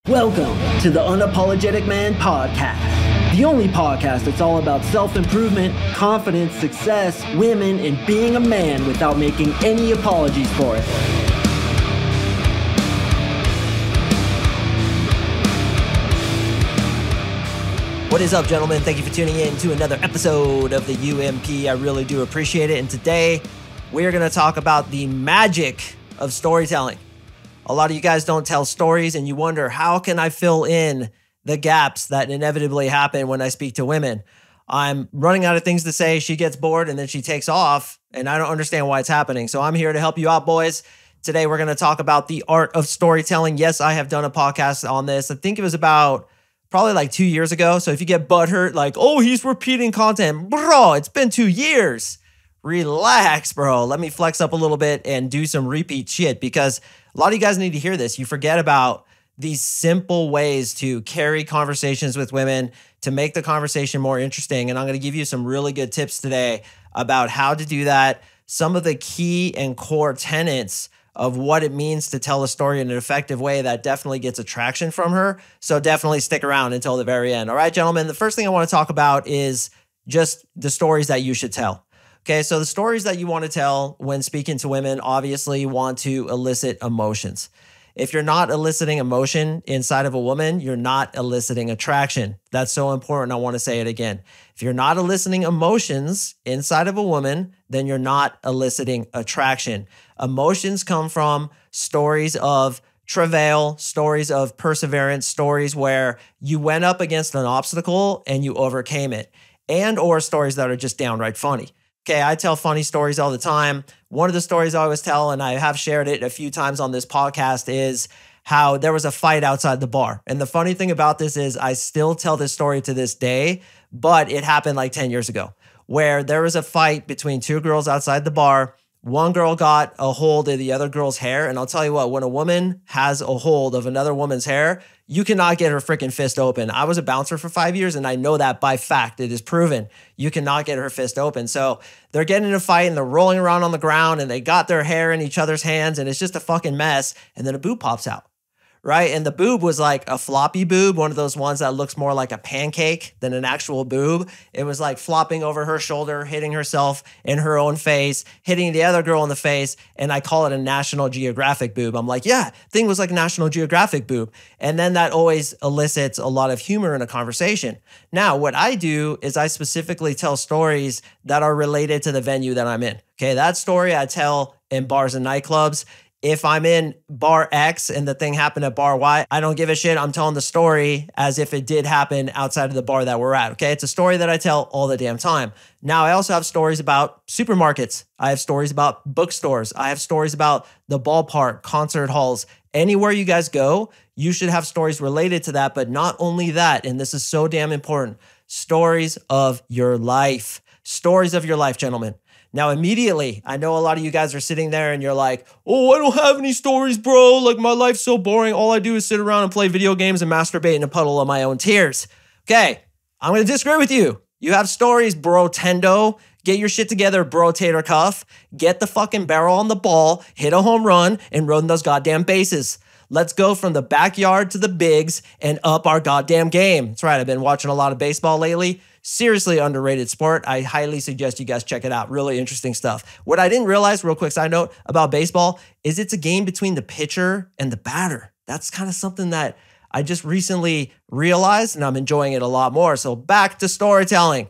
Welcome to the Unapologetic Man Podcast, the only podcast that's all about self-improvement, confidence, success, women, and being a man without making any apologies for it. What is up, gentlemen? Thank you for tuning in to another episode of the UMP. I really do appreciate it. And today, we're going to talk about the magic of storytelling. A lot of you guys don't tell stories, and you wonder, how can I fill in the gaps that inevitably happen when I speak to women? I'm running out of things to say. She gets bored, and then she takes off, and I don't understand why it's happening. So I'm here to help you out, boys. Today, we're going to talk about the art of storytelling. Yes, I have done a podcast on this. I think it was about probably like 2 years ago. So if you get butthurt, like, oh, he's repeating content. Bro, it's been 2 years. Relax, bro. Let me flex up a little bit and do some repeat shit, because a lot of you guys need to hear this. You forget about these simple ways to carry conversations with women, to make the conversation more interesting. And I'm going to give you some really good tips today about how to do that. Some of the key and core tenets of what it means to tell a story in an effective way that definitely gets attraction from her. So definitely stick around until the very end. All right, gentlemen, the first thing I want to talk about is just the stories that you should tell. Okay, so the stories that you want to tell when speaking to women obviously want to elicit emotions. If you're not eliciting emotion inside of a woman, you're not eliciting attraction. That's so important. I want to say it again. If you're not eliciting emotions inside of a woman, then you're not eliciting attraction. Emotions come from stories of travail, stories of perseverance, stories where you went up against an obstacle and you overcame it, and or stories that are just downright funny. Okay, I tell funny stories all the time. One of the stories I always tell, and I have shared it a few times on this podcast, is how there was a fight outside the bar. And the funny thing about this is I still tell this story to this day, but it happened like 10 years ago, where there was a fight between two girls outside the bar. One girl got a hold of the other girl's hair. And I'll tell you what, when a woman has a hold of another woman's hair, you cannot get her freaking fist open. I was a bouncer for 5 years, and I know that by fact. It is proven. You cannot get her fist open. So they're getting in a fight, and they're rolling around on the ground, and they got their hair in each other's hands, and it's just a fucking mess. And then a boob pops out. Right? And the boob was like a floppy boob, one of those ones that looks more like a pancake than an actual boob. It was like flopping over her shoulder, hitting herself in her own face, hitting the other girl in the face. And I call it a National Geographic boob. I'm like, yeah, thing was like a National Geographic boob. And then that always elicits a lot of humor in a conversation. Now, what I do is I specifically tell stories that are related to the venue that I'm in. Okay, that story I tell in bars and nightclubs. If I'm in bar X and the thing happened at bar Y, I don't give a shit. I'm telling the story as if it did happen outside of the bar that we're at, okay? It's a story that I tell all the damn time. Now, I also have stories about supermarkets. I have stories about bookstores. I have stories about the ballpark, concert halls. Anywhere you guys go, you should have stories related to that. But not only that, and this is so damn important, stories of your life. Stories of your life, gentlemen. Now, immediately, I know a lot of you guys are sitting there and you're like, oh, I don't have any stories, bro. Like, my life's so boring. All I do is sit around and play video games and masturbate in a puddle of my own tears. Okay, I'm going to disagree with you. You have stories, bro Tendo. Get your shit together, bro Tater Cuff. Get the fucking barrel on the ball, hit a home run, and run those goddamn bases. Let's go from the backyard to the bigs and up our goddamn game. That's right, I've been watching a lot of baseball lately. Seriously underrated sport. I highly suggest you guys check it out. Really interesting stuff. What I didn't realize, real quick side note about baseball, is it's a game between the pitcher and the batter. That's kind of something that I just recently realized, and I'm enjoying it a lot more. So back to storytelling.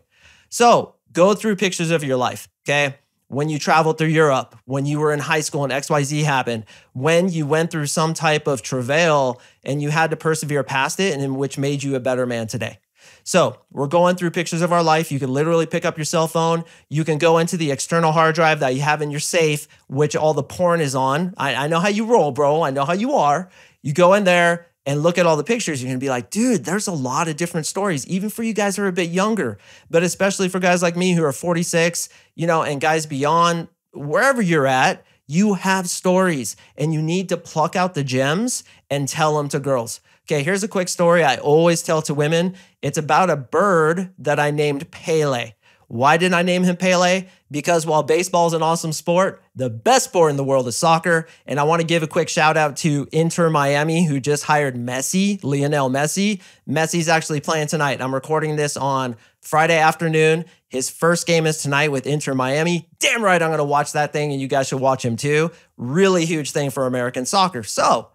So go through pictures of your life, okay? When you traveled through Europe, when you were in high school and XYZ happened, when you went through some type of travail and you had to persevere past it, and in which made you a better man today. So we're going through pictures of our life. You can literally pick up your cell phone. You can go into the external hard drive that you have in your safe, which all the porn is on. I know how you roll, bro. I know how you are. You go in there and look at all the pictures. You're going to be like, dude, there's a lot of different stories, even for you guys who are a bit younger, but especially for guys like me who are 46, and guys beyond, wherever you're at, you have stories and you need to pluck out the gems and tell them to girls. Okay, here's a quick story I always tell to women. It's about a bird that I named Pele. Why did I name him Pele? Because while baseball is an awesome sport, the best sport in the world is soccer. And I want to give a quick shout out to Inter Miami, who just hired Messi, Lionel Messi. Messi's actually playing tonight. I'm recording this on Friday afternoon. His first game is tonight with Inter Miami. Damn right, I'm going to watch that thing, and you guys should watch him too. Really huge thing for American soccer. So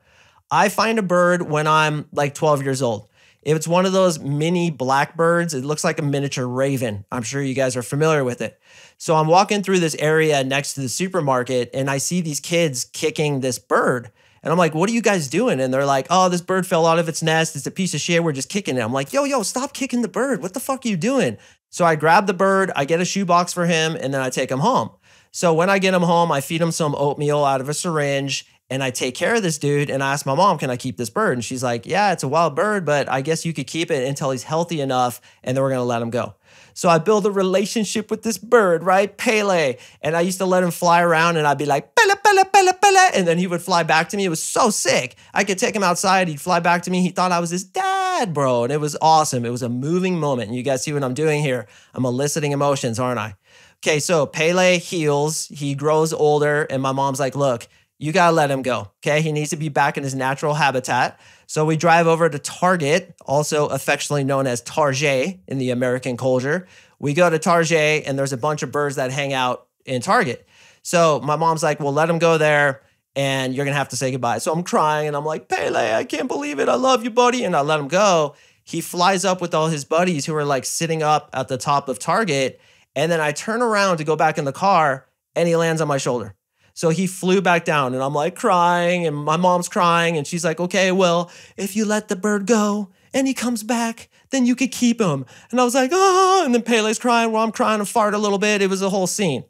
I find a bird when I'm like 12 years old. If it's one of those mini blackbirds, it looks like a miniature raven. I'm sure you guys are familiar with it. So I'm walking through this area next to the supermarket, and I see these kids kicking this bird. And I'm like, what are you guys doing? And they're like, oh, this bird fell out of its nest. It's a piece of shit. We're just kicking it. I'm like, yo, stop kicking the bird. What the fuck are you doing? So I grab the bird, I get a shoebox for him, and then I take him home. So when I get him home, I feed him some oatmeal out of a syringe, and I take care of this dude, and I ask my mom, can I keep this bird? And she's like, yeah, it's a wild bird, but I guess you could keep it until he's healthy enough, and then we're going to let him go. So I build a relationship with this bird, right? Pele. And I used to let him fly around, and I'd be like, Pele, Pele, Pele, Pele. And then he would fly back to me. It was so sick. I could take him outside. He'd fly back to me. He thought I was his dad, bro. And it was awesome. It was a moving moment. And you guys see what I'm doing here. I'm eliciting emotions, aren't I? Okay, so Pele heals. He grows older. And my mom's like, look, you got to let him go, okay? He needs to be back in his natural habitat. So we drive over to Target, also affectionately known as Target in the American culture. We go to Target, and there's a bunch of birds that hang out in Target. So my mom's like, well, let him go there, and you're going to have to say goodbye. So I'm crying, and I'm like, Pele, I can't believe it. I love you, buddy. And I let him go. He flies up with all his buddies who are like sitting up at the top of Target. And then I turn around to go back in the car, and he lands on my shoulder. So he flew back down, and I'm like crying, and my mom's crying, and she's like, okay, well, if you let the bird go and he comes back, then you could keep him. And I was like, oh, and then Pele's crying while I'm crying and fart a little bit. It was a whole scene.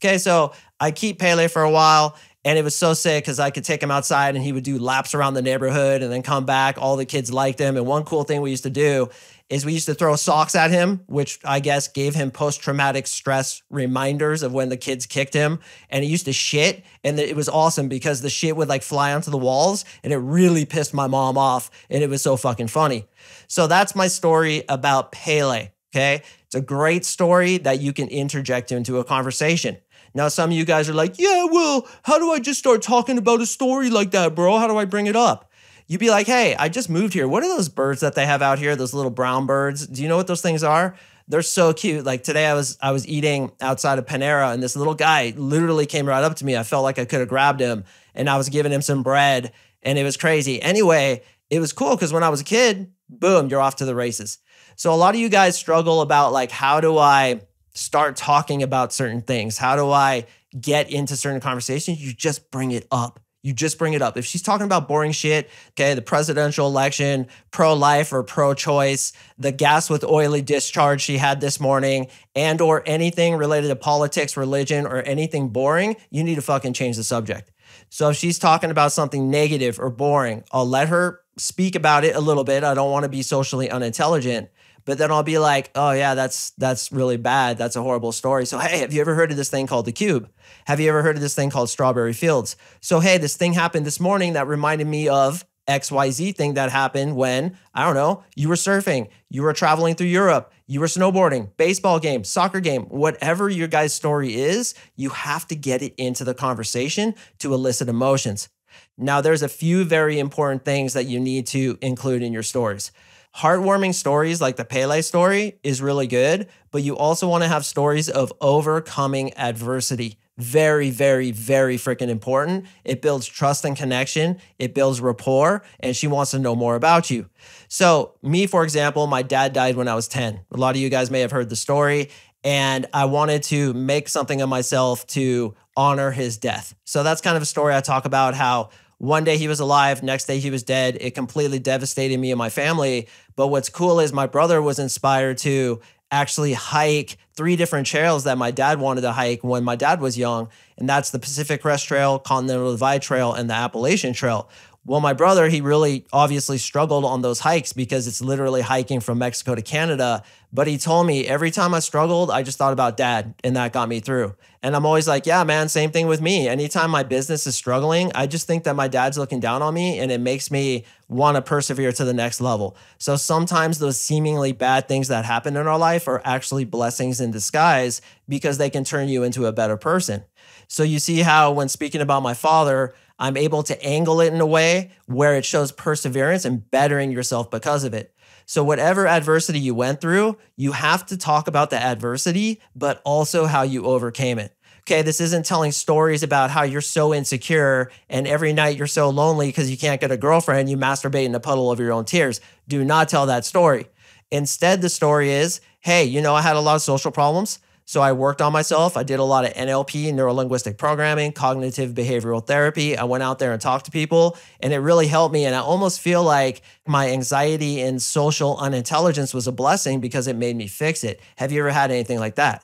Okay, so I keep Pele for a while, and it was so sick because I could take him outside, and he would do laps around the neighborhood and then come back. All the kids liked him. And one cool thing we used to do is we used to throw socks at him, which I guess gave him post-traumatic stress reminders of when the kids kicked him. And he used to shit. And it was awesome because the shit would like fly onto the walls, and it really pissed my mom off. And it was so fucking funny. So that's my story about Pele, okay? It's a great story that you can interject into a conversation. Now, some of you guys are like, yeah, well, how do I just start talking about a story like that, bro? How do I bring it up? You'd be like, hey, I just moved here. What are those birds that they have out here? Those little brown birds. Do you know what those things are? They're so cute. Like today I was eating outside of Panera, and this little guy literally came right up to me. I felt like I could have grabbed him, and I was giving him some bread, and it was crazy. Anyway, it was cool because when I was a kid, boom, you're off to the races. So a lot of you guys struggle about like, how do I start talking about certain things? How do I get into certain conversations? You just bring it up. You just bring it up. If she's talking about boring shit, okay, the presidential election, pro-life or pro-choice, the gas with oily discharge she had this morning, and or anything related to politics, religion, or anything boring, you need to fucking change the subject. So if she's talking about something negative or boring, I'll let her speak about it a little bit. I don't want to be socially unintelligent. But then I'll be like, oh yeah, that's really bad. That's a horrible story. So hey, have you ever heard of this thing called the cube? Have you ever heard of this thing called strawberry fields? So hey, this thing happened this morning that reminded me of XYZ thing that happened when, I don't know, you were surfing, you were traveling through Europe, you were snowboarding, baseball game, soccer game, whatever your guys' story is, you have to get it into the conversation to elicit emotions. Now, there's a few very important things that you need to include in your stories. Heartwarming stories like the Pele story is really good, but you also want to have stories of overcoming adversity. Very, very, very freaking important. It builds trust and connection. It builds rapport, and she wants to know more about you. So me, for example, my dad died when I was 10. A lot of you guys may have heard the story, and I wanted to make something of myself to honor his death. So that's kind of a story I talk about, how one day he was alive, next day he was dead. It completely devastated me and my family. But what's cool is my brother was inspired to actually hike 3 different trails that my dad wanted to hike when my dad was young. And that's the Pacific Crest Trail, Continental Divide Trail, and the Appalachian Trail. Well, my brother, he really obviously struggled on those hikes because it's literally hiking from Mexico to Canada. But he told me every time I struggled, I just thought about dad, and that got me through. And I'm always like, yeah, man, same thing with me. Anytime my business is struggling, I just think that my dad's looking down on me, and it makes me want to persevere to the next level. So sometimes those seemingly bad things that happen in our life are actually blessings in disguise because they can turn you into a better person. So you see how when speaking about my father, I'm able to angle it in a way where it shows perseverance and bettering yourself because of it. So whatever adversity you went through, you have to talk about the adversity, but also how you overcame it. Okay, this isn't telling stories about how you're so insecure and every night you're so lonely because you can't get a girlfriend, you masturbate in a puddle of your own tears. Do not tell that story. Instead, the story is, hey, I had a lot of social problems. So I worked on myself. I did a lot of NLP, neuro-linguistic programming, cognitive behavioral therapy. I went out there and talked to people, and it really helped me. And I almost feel like my anxiety and social unintelligence was a blessing because it made me fix it. Have you ever had anything like that?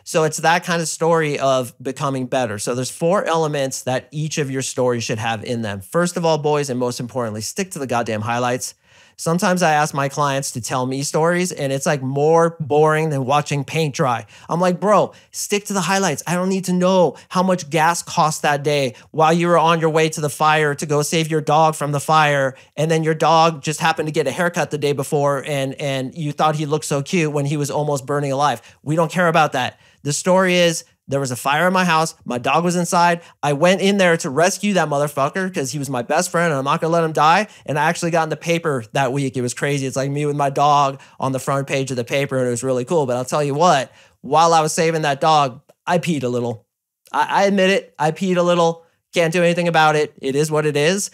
So it's that kind of story of becoming better. So there's 4 elements that each of your stories should have in them. First of all, boys, and most importantly, stick to the goddamn highlights. Sometimes I ask my clients to tell me stories and it's like more boring than watching paint dry. I'm like, bro, stick to the highlights. I don't need to know how much gas cost that day while you were on your way to the fire to go save your dog from the fire. And then your dog just happened to get a haircut the day before and you thought he looked so cute when he was almost burning alive. We don't care about that. The story is, there was a fire in my house. My dog was inside. I went in there to rescue that motherfucker because he was my best friend and I'm not going to let him die. And I actually got in the paper that week. It was crazy. It's like me with my dog on the front page of the paper, and it was really cool. But I'll tell you what, while I was saving that dog, I peed a little. I admit it. I peed a little. Can't do anything about it. It is what it is.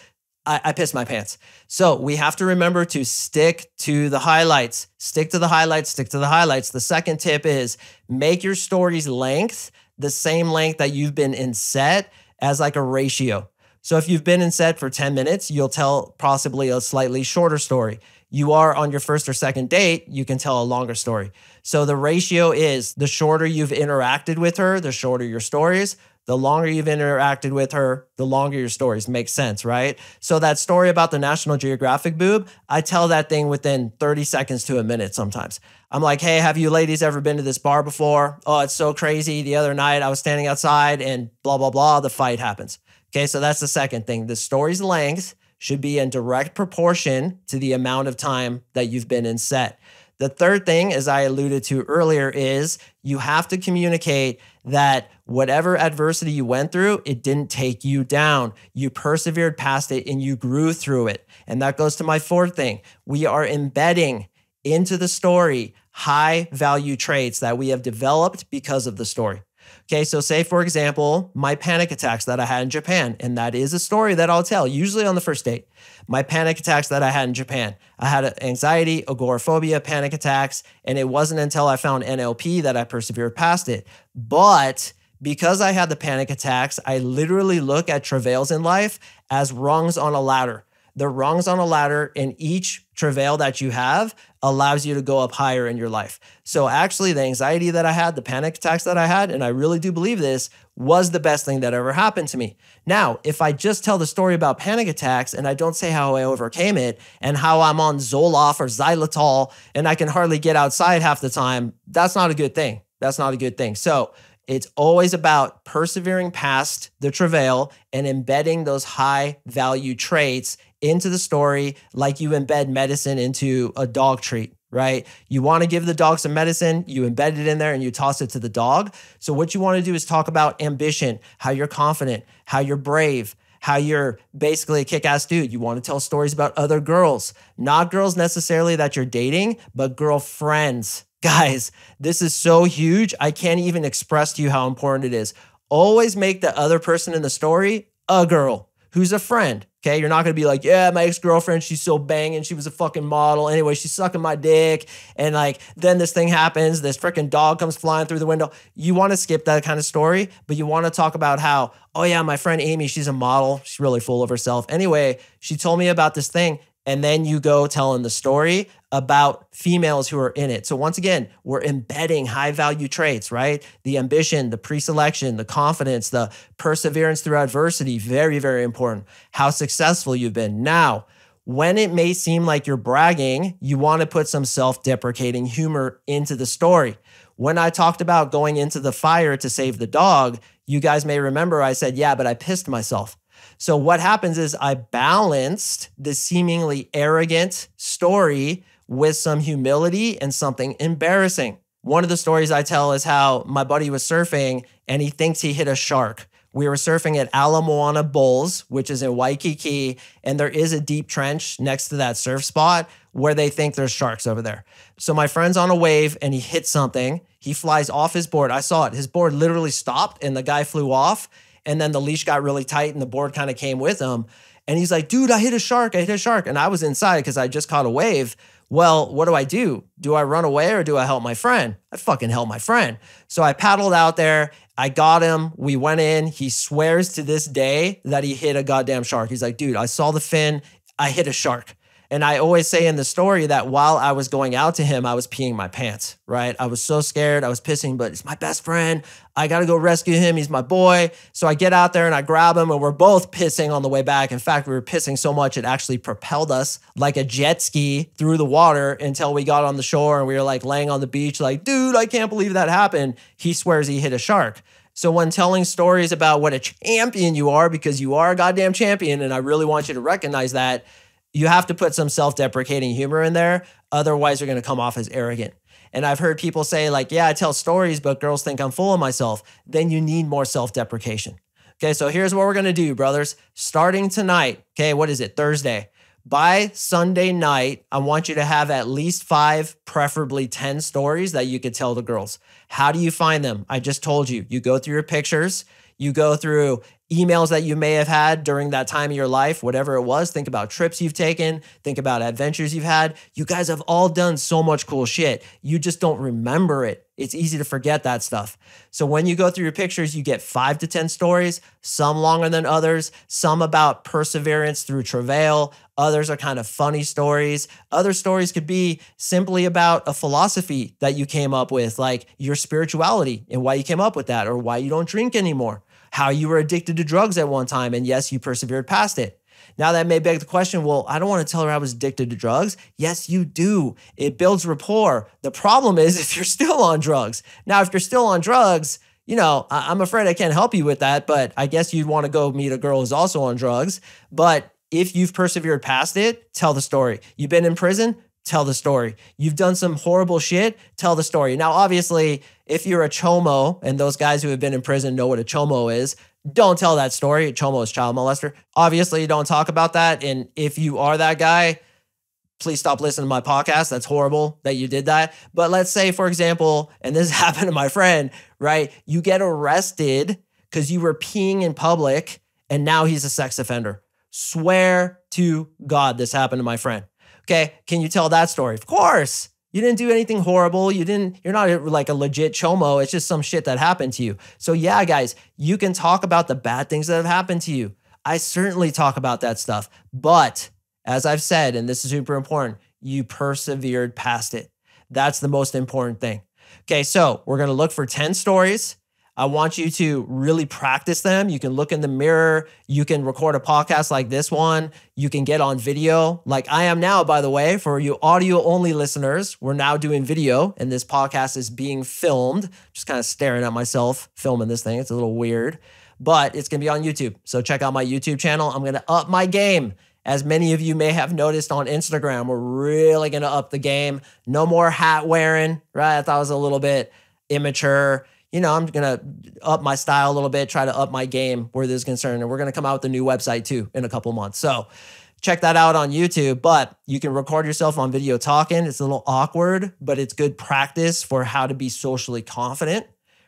I pissed my pants. So we have to remember to stick to the highlights. Stick to the highlights. Stick to the highlights. The second tip is make your story's length the same length that you've been in set as like a ratio. So if you've been in set for 10 minutes, you'll tell possibly a slightly shorter story. You are on your first or second date, you can tell a longer story. So the ratio is the shorter you've interacted with her, the shorter your stories. The longer you've interacted with her, the longer your stories. Makes sense, right? So that story about the National Geographic boob, I tell that thing within 30 seconds to a minute sometimes. I'm like, hey, have you ladies ever been to this bar before? Oh, it's so crazy. The other night I was standing outside and blah, blah, blah, the fight happens. Okay, so that's the second thing. The story's length should be in direct proportion to the amount of time that you've been in set. The third thing, as I alluded to earlier, is you have to communicate that whatever adversity you went through, it didn't take you down. You persevered past it and you grew through it. And that goes to my fourth thing. We are embedding into the story high value traits that we have developed because of the story. Okay, so say, for example, my panic attacks that I had in Japan, and that is a story that I'll tell, usually on the first date. My panic attacks that I had in Japan. I had anxiety, agoraphobia, panic attacks, and it wasn't until I found NLP that I persevered past it. But because I had the panic attacks, I literally look at travails in life as rungs on a ladder. The rungs on a ladder, and each travail that you have allows you to go up higher in your life. So actually the anxiety that I had, the panic attacks that I had, and I really do believe this, was the best thing that ever happened to me. Now, if I just tell the story about panic attacks and I don't say how I overcame it and how I'm on Zoloft or xylitol and I can hardly get outside half the time, that's not a good thing. That's not a good thing. So it's always about persevering past the travail and embedding those high value traits into the story like you embed medicine into a dog treat, right? You want to give the dog some medicine, you embed it in there and you toss it to the dog. So what you want to do is talk about ambition, how you're confident, how you're brave, how you're basically a kick-ass dude. You want to tell stories about other girls, not girls necessarily that you're dating, but girlfriends. Guys, this is so huge. I can't even express to you how important it is. Always make the other person in the story a girl who's a friend. Okay, you're not gonna be like, yeah, my ex-girlfriend, she's so banging, she was a fucking model. Anyway, she's sucking my dick. And like, then this thing happens, this freaking dog comes flying through the window. You wanna skip that kind of story, but you wanna talk about how, oh yeah, my friend Amy, she's a model. She's really full of herself. Anyway, she told me about this thing. And then you go telling the story about females who are in it. So once again, we're embedding high value traits, right? The ambition, the pre-selection, the confidence, the perseverance through adversity, very, very important. How successful you've been. Now, when it may seem like you're bragging, you want to put some self-deprecating humor into the story. When I talked about going into the fire to save the dog, you guys may remember I said, yeah, but I pissed myself. So what happens is I balanced the seemingly arrogant story with some humility and something embarrassing. One of the stories I tell is how my buddy was surfing and he thinks he hit a shark. We were surfing at Ala Moana Bowls, which is in Waikiki, and there is a deep trench next to that surf spot where they think there's sharks over there. So my friend's on a wave and he hits something. He flies off his board. I saw it. His board literally stopped and the guy flew off. And then the leash got really tight and the board kind of came with him. And he's like, dude, I hit a shark. And I was inside because I just caught a wave. Well, what do? Do I run away or do I help my friend? I fucking help my friend. So I paddled out there. I got him. We went in. He swears to this day that he hit a goddamn shark. He's like, dude, I saw the fin. I hit a shark. And I always say in the story that while I was going out to him, I was peeing my pants, right? I was so scared. I was pissing, but it's my best friend. I got to go rescue him. He's my boy. So I get out there and I grab him and we're both pissing on the way back. In fact, we were pissing so much it actually propelled us like a jet ski through the water until we got on the shore and we were like laying on the beach like, dude, I can't believe that happened. He swears he hit a shark. So when telling stories about what a champion you are, because you are a goddamn champion, and I really want you to recognize that, you have to put some self-deprecating humor in there. Otherwise, you're going to come off as arrogant. And I've heard people say like, yeah, I tell stories, but girls think I'm full of myself. Then you need more self-deprecation. Okay, so here's what we're going to do, brothers. Starting tonight, okay, what is it, Thursday? By Sunday night, I want you to have at least 5, preferably 10 stories that you could tell the girls. How do you find them? I just told you. You go through your pictures. You go through emails that you may have had during that time of your life, whatever it was. Think about trips you've taken. Think about adventures you've had. You guys have all done so much cool shit. You just don't remember it. It's easy to forget that stuff. So when you go through your pictures, you get 5 to 10 stories, some longer than others, some about perseverance through travail. Others are kind of funny stories. Other stories could be simply about a philosophy that you came up with, like your spirituality and why you came up with that, or why you don't drink anymore, how you were addicted to drugs at one time, and yes, you persevered past it. Now that may beg the question, well, I don't want to tell her I was addicted to drugs. Yes, you do. It builds rapport. The problem is if you're still on drugs. Now, if you're still on drugs, you know, I'm afraid I can't help you with that, but I guess you'd want to go meet a girl who's also on drugs. But if you've persevered past it, tell the story. You've been in prison, tell the story. You've done some horrible shit, tell the story. Now, obviously, if you're a chomo, and those guys who have been in prison know what a chomo is, don't tell that story. A chomo is child molester. Obviously, don't talk about that. And if you are that guy, please stop listening to my podcast. That's horrible that you did that. But let's say, for example, and this happened to my friend, right? You get arrested because you were peeing in public and now he's a sex offender. Swear to God this happened to my friend. Okay, can you tell that story? Of course. You didn't do anything horrible. You're not like a legit chomo. It's just some shit that happened to you. So yeah, guys, you can talk about the bad things that have happened to you. I certainly talk about that stuff. But as I've said, and this is super important, you persevered past it. That's the most important thing. Okay, so we're going to look for 10 stories. I want you to really practice them. You can look in the mirror. You can record a podcast like this one. You can get on video like I am now, by the way. For you audio-only listeners, we're now doing video, and this podcast is being filmed. Just kind of staring at myself filming this thing. It's a little weird, but it's going to be on YouTube. So check out my YouTube channel. I'm going to up my game. As many of you may have noticed on Instagram, we're really going to up the game. No more hat wearing, right? I thought it was a little bit immature. You know, I'm going to up my style a little bit, try to up my game where this is concerned. And we're going to come out with a new website too in a couple months. So check that out on YouTube, but you can record yourself on video talking. It's a little awkward, but it's good practice for how to be socially confident,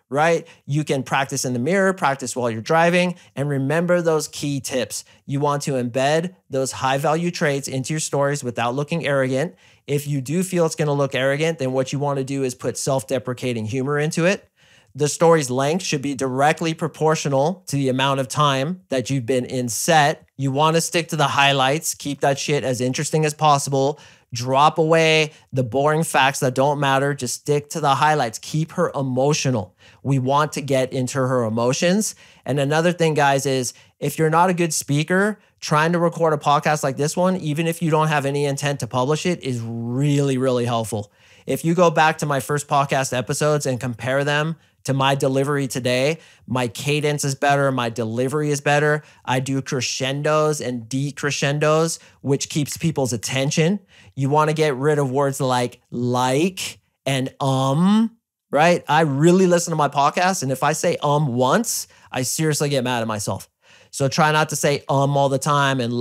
right? You can practice in the mirror, practice while you're driving, and remember those key tips. You want to embed those high value traits into your stories without looking arrogant. If you do feel it's going to look arrogant, then what you want to do is put self-deprecating humor into it. The story's length should be directly proportional to the amount of time that you've been in set. You want to stick to the highlights, keep that shit as interesting as possible. Drop away the boring facts that don't matter. Just stick to the highlights. Keep her emotional. We want to get into her emotions. And another thing, guys, is if you're not a good speaker, trying to record a podcast like this one, even if you don't have any intent to publish it, is really, really helpful. If you go back to my first podcast episodes and compare them to my delivery today, my cadence is better, my delivery is better. I do crescendos and decrescendos, which keeps people's attention. You want to get rid of words like and right? I really listen to my podcast, and if I say once, I seriously get mad at myself. So try not to say all the time and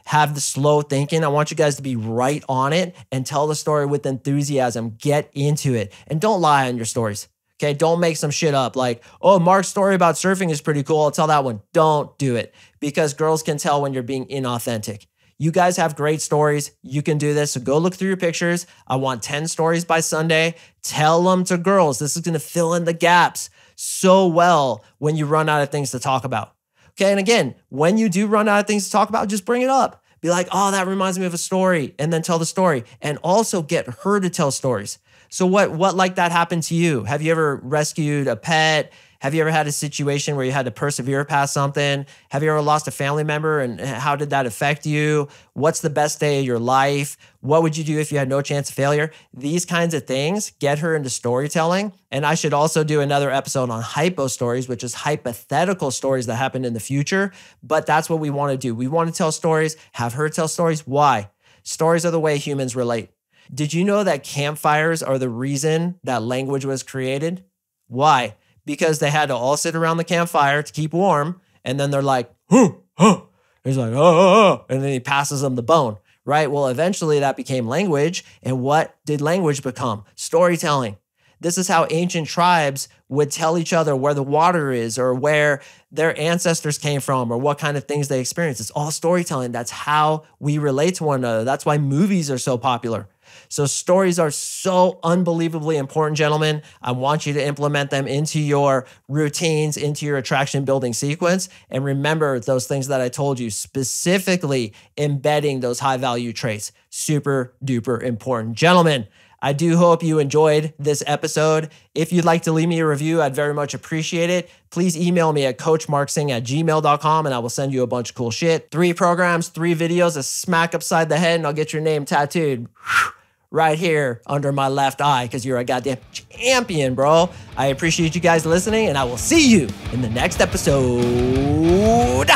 have the slow thinking. I want you guys to be right on it and tell the story with enthusiasm. Get into it. And don't lie on your stories. Okay, don't make some shit up like, oh, Mark's story about surfing is pretty cool. I'll tell that one. Don't do it, because girls can tell when you're being inauthentic. You guys have great stories. You can do this. So go look through your pictures. I want 10 stories by Sunday. Tell them to girls. This is going to fill in the gaps so well when you run out of things to talk about. Okay, and again, when you do run out of things to talk about, just bring it up. Be like, oh, that reminds me of a story, and then tell the story. And also get her to tell stories. So what like that happened to you? Have you ever rescued a pet? Have you ever had a situation where you had to persevere past something? Have you ever lost a family member, and how did that affect you? What's the best day of your life? What would you do if you had no chance of failure? These kinds of things get her into storytelling. And I should also do another episode on hypo stories, which is hypothetical stories that happen in the future. But that's what we want to do. We want to tell stories, have her tell stories. Why? Stories are the way humans relate. Did you know that campfires are the reason that language was created? Why? Because they had to all sit around the campfire to keep warm. And then they're like, He's like, and then he passes them the bone, right? Well, eventually that became language. And what did language become? Storytelling. This is how ancient tribes would tell each other where the water is, or where their ancestors came from, or what kind of things they experienced. It's all storytelling. That's how we relate to one another. That's why movies are so popular. So stories are so unbelievably important, gentlemen. I want you to implement them into your routines, into your attraction building sequence. And remember those things that I told you, specifically embedding those high value traits. Super duper important. Gentlemen, I do hope you enjoyed this episode. If you'd like to leave me a review, I'd very much appreciate it. Please email me at CoachMarkSing@gmail.com and I will send you a bunch of cool shit. 3 programs, 3 videos, a smack upside the head, and I'll get your name tattooed right here under my left eye, because you're a goddamn champion, bro. I appreciate you guys listening, and I will see you in the next episode.